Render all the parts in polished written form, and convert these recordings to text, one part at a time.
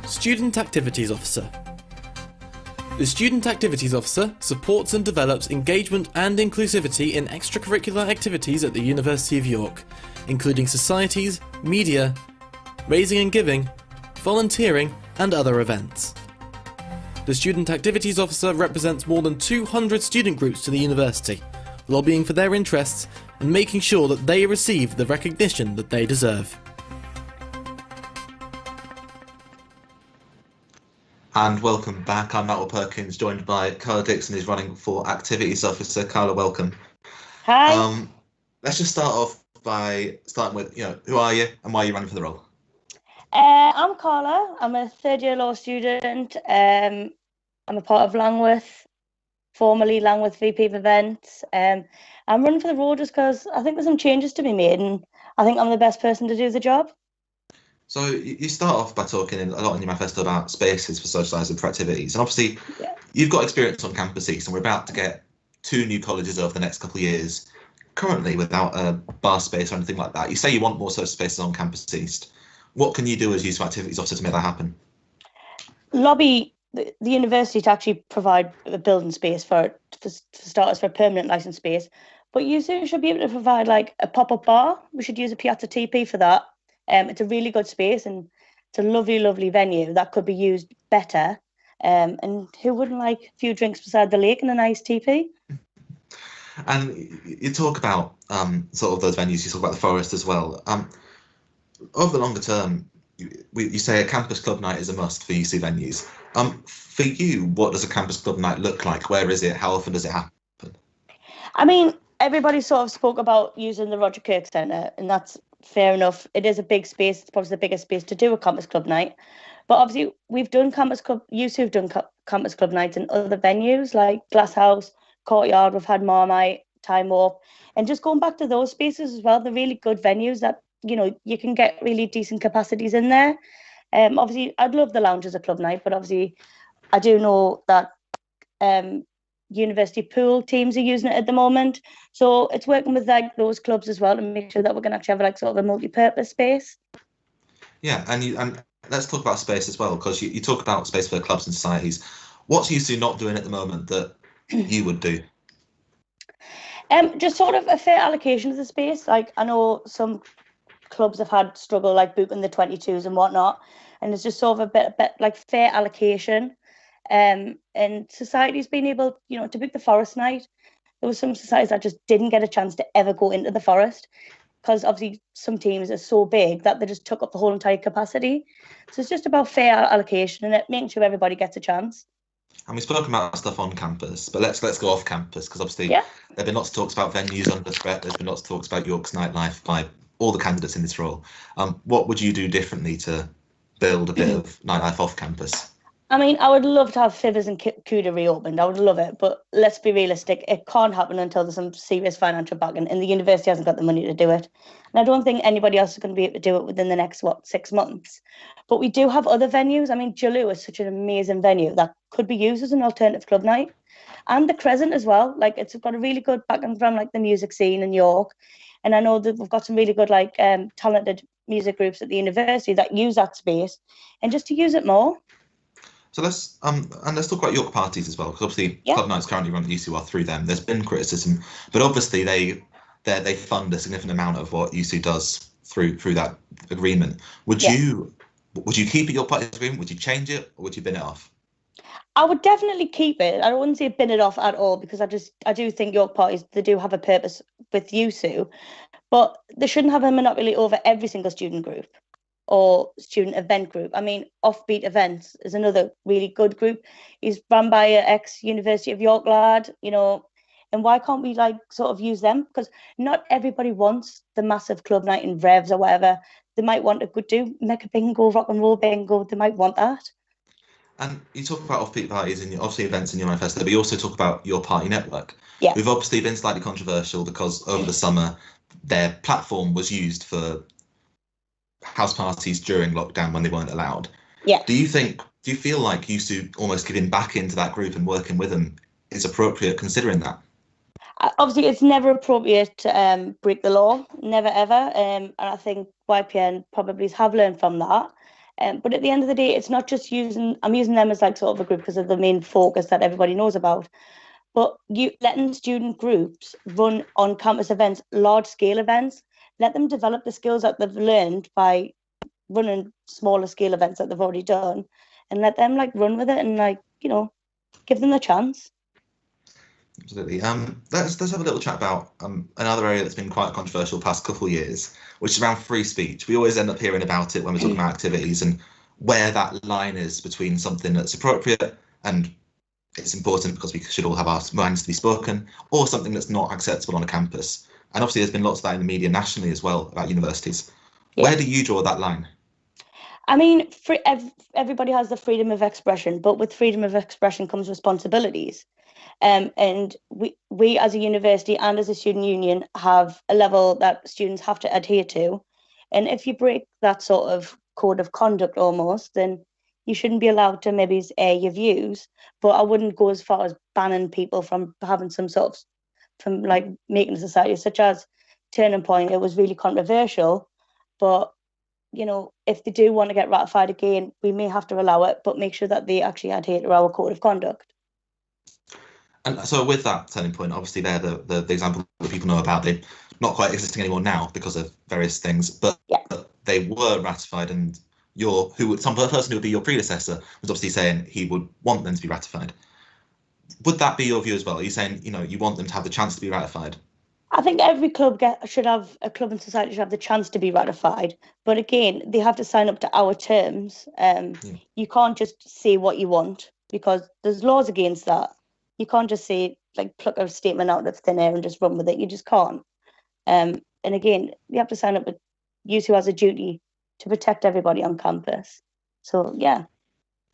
Student Activities Officer. The Student Activities Officer supports and develops engagement and inclusivity in extracurricular activities at the University of York, including societies, media, raising and giving, volunteering and other events. The Student Activities Officer represents more than 200 student groups to the university, lobbying for their interests and making sure that they receive the recognition that they deserve. And welcome back. I'm Ward-Perkins, joined by Carla Dixon, who's running for Activities Officer. Carla, welcome. Hi. Let's just start off by starting with, who are you and why are you running for the role? I'm Carla. I'm a third-year law student. I'm a part of Langworth, formerly Langworth VP of Events. I'm running for the role just because I think there's some changes to be made, and I think I'm the best person to do the job. So you start off by talking a lot in your manifesto about spaces for socialising for activities, and obviously you've got experience on Campus East, and we're about to get 2 new colleges over the next couple of years, currently without a bar space or anything like that. You say you want more social spaces on Campus East. What can you do as Youth Activities Officer to make that happen? Lobby the university to actually provide a building space for starters, for a permanent licence space, but you should be able to provide like a pop-up bar. We should use a Piazza TP for that. It's a really good space and it's a lovely, lovely venue that could be used better. And who wouldn't like a few drinks beside the lake and a nice TP? And you talk about sort of those venues, you talk about the forest as well. Over the longer term, you say a campus club night is a must for UC venues. For you, what does a campus club night look like? Where is it? How often does it happen? I mean, everybody sort of spoke about using the Roger Kirk Centre, and that's fair enough. It is a big space. It's probably the biggest space to do a campus club night. But obviously, we've done campus club. UC have done campus club nights in other venues like Glasshouse, Courtyard. We've had Marmite, Time Warp, and just going back to those spaces as well. They're really good venues that you can get really decent capacities in there. Obviously, I'd love the lounge as a club night, but obviously, I do know that university pool teams are using it at the moment, so it's working with like those clubs as well to make sure that we're going to actually have like sort of a multi-purpose space. Yeah, and let's talk about space as well, because you talk about space for clubs and societies. What's UC not doing at the moment that you would do? Just sort of a fair allocation of the space. Like, I know some clubs have had struggle like booking the 22s and whatnot, and it's just sort of a bit like fair allocation. And society's been able, to book the forest night. There were some societies that just didn't get a chance to ever go into the forest because obviously some teams are so big that they just took up the whole entire capacity. So it's just about fair allocation and making sure everybody gets a chance. And we've spoken about stuff on campus, but let's go off campus, because obviously there have been lots of talks about venues under threat. There's been lots of talks about York's nightlife by all the candidates in this role. What would you do differently to build a bit of nightlife off campus? I mean, I would love to have Fivers and Cuda reopened. I would love it, but let's be realistic. It can't happen until there's some serious financial backing, and the university hasn't got the money to do it. And I don't think anybody else is going to be able to do it within the next, 6 months. But we do have other venues. I mean, Jalou is such an amazing venue that could be used as an alternative club night. And the Crescent as well. Like, it's got a really good backing from, like, the music scene in York. And I know that we've got some really good, like, talented music groups at the university that use that space, and just to use it more. So let's talk about York parties as well, because obviously club nights currently run at UCR through them. There's been criticism, but obviously they fund a significant amount of what UC does through that agreement. Would you keep York parties agreement? Would you change it, or would you bin it off? I would definitely keep it. I wouldn't say bin it off at all, because I do think York parties, they do have a purpose with USU, but they shouldn't have a monopoly over every single student group or student event group. I mean, Offbeat Events is another really good group. He's run by an ex-University of York lad, and why can't we like sort of use them? Because not everybody wants the massive club night in Revs or whatever. They might want to do Mecca Bingo, rock and roll bingo. They might want that. And you talk about off-peak parties and obviously events in your manifesto, but you also talk about your party network. Yeah. We've obviously been slightly controversial because over the summer, their platform was used for house parties during lockdown when they weren't allowed. Yeah. Do you feel like USU almost giving back into that group and working with them is appropriate considering that? Obviously, it's never appropriate to break the law, never ever. And I think YPN probably have learned from that. But at the end of the day, it's not just I'm using them as like sort of a group because of the main focus that everybody knows about. But you letting student groups run on campus events, large scale events, let them develop the skills that they've learned by running smaller scale events that they've already done, and let them like run with it and like, give them the chance. Absolutely. Let's have a little chat about another area that's been quite controversial the past couple of years, which is around free speech. We always end up hearing about it when we're talking about activities and where that line is between something that's appropriate and it's important because we should all have our minds to be spoken, or something that's not acceptable on a campus. And obviously there's been lots of that in the media nationally as well about universities. Yeah. Where do you draw that line? I mean, everybody has the freedom of expression, but with freedom of expression comes responsibilities. And we as a university and as a student union have a level that students have to adhere to. And if you break that sort of code of conduct almost, then you shouldn't be allowed to maybe air your views. But I wouldn't go as far as banning people from having from like making a society, such as Turning Point. It was really controversial, but if they do want to get ratified again, we may have to allow it, but make sure that they actually adhere to our code of conduct. And so with that Turning Point, obviously they're the example that people know about. They're not quite existing anymore now because of various things, but they were ratified, and some person who would be your predecessor was obviously saying he would want them to be ratified. Would that be your view as well? Are you saying, you want them to have the chance to be ratified? I think every club should have a club and society should have the chance to be ratified. But again, they have to sign up to our terms. You can't just say what you want because there's laws against that. You can't just say, like, pluck a statement out of thin air and just run with it. You just can't. And again, you have to sign up with USU has a duty to protect everybody on campus. So, yeah.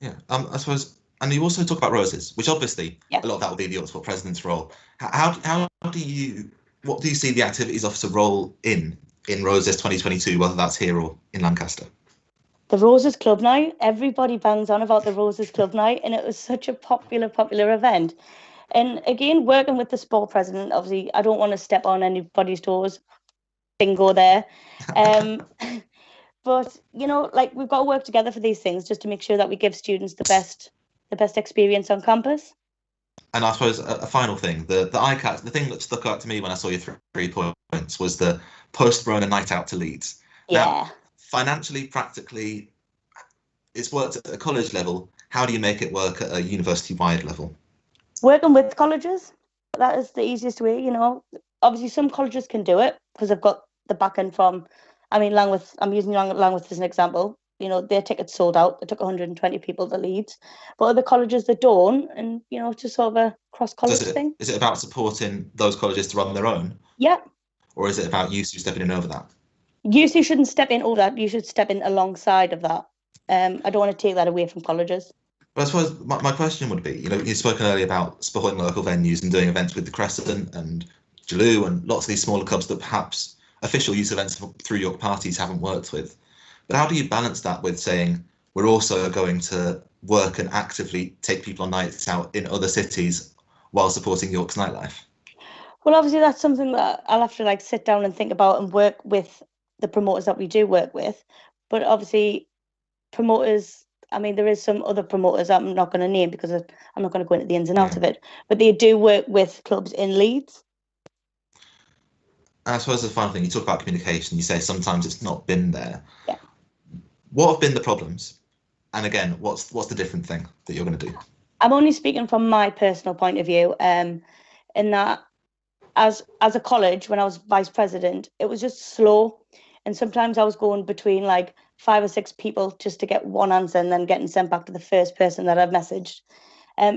Yeah, I suppose. And you also talk about roses, which obviously a lot of that will be the Oxford president's role. What do you see the activities officer role in Roses 2022, whether that's here or in Lancaster? The Roses Club Night. Everybody bangs on about the Roses Club Night, and it was such a popular event. And again, working with the sport president, obviously, I don't want to step on anybody's toes. Bingo there. But, we've got to work together for these things just to make sure that we give students the best experience on campus. And I suppose a final thing, the ICAT, the thing that stuck out to me when I saw your 3 points was the post-Rona night out to Leeds. Yeah. Now, financially, practically, it's worked at a college level. How do you make it work at a university-wide level? Working with colleges, that is the easiest way, Obviously, some colleges can do it because they've got the back end from, Langwith, I'm using Langwith as an example. Their tickets sold out. They took 120 people to Leeds. But other colleges that don't, and, just sort of a cross-college thing. Is it about supporting those colleges to run their own? Yeah. Or is it about USU stepping in over that? USU shouldn't step in over that. You should step in alongside of that. I don't want to take that away from colleges. But I suppose my question would be, you've spoken earlier about supporting local venues and doing events with the Crescent and Jaloo and lots of these smaller clubs that perhaps official youth events through York parties haven't worked with. But how do you balance that with saying we're also going to work and actively take people on nights out in other cities while supporting York's nightlife? Well, obviously that's something that I'll have to sit down and think about and work with the promoters that we do work with. But obviously promoters, there is some other promoters I'm not going to name because I'm not going to go into the ins and outs of it. But they do work with clubs in Leeds. I suppose the final thing, you talk about communication, you say sometimes it's not been there. Yeah. What have been the problems? And again, what's the different thing that you're going to do? I'm only speaking from my personal point of view, in that as a college, when I was vice president, it was just slow. And sometimes I was going between 5 or 6 people just to get one answer and then getting sent back to the first person that I've messaged.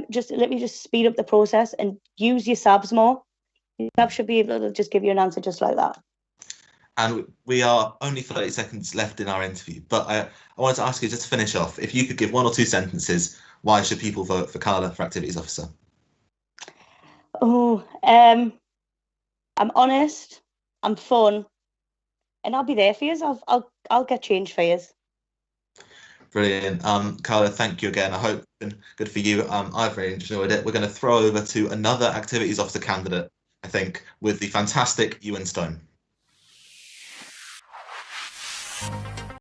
Just let me just speed up the process and use your SABs more. Your SABs should be able to just give you an answer just like that. And we are only 30 seconds left in our interview, but I wanted to ask you, just to finish off, if you could give 1 or 2 sentences, why should people vote for Carla for Activities Officer? I'm honest, I'm fun, and I'll be there for you. I'll get change for you. Brilliant. Carla, thank you again. I hope it's been good for you. I've really enjoyed it. We're going to throw over to another Activities Officer candidate, I think, with the fantastic Ewan Stone.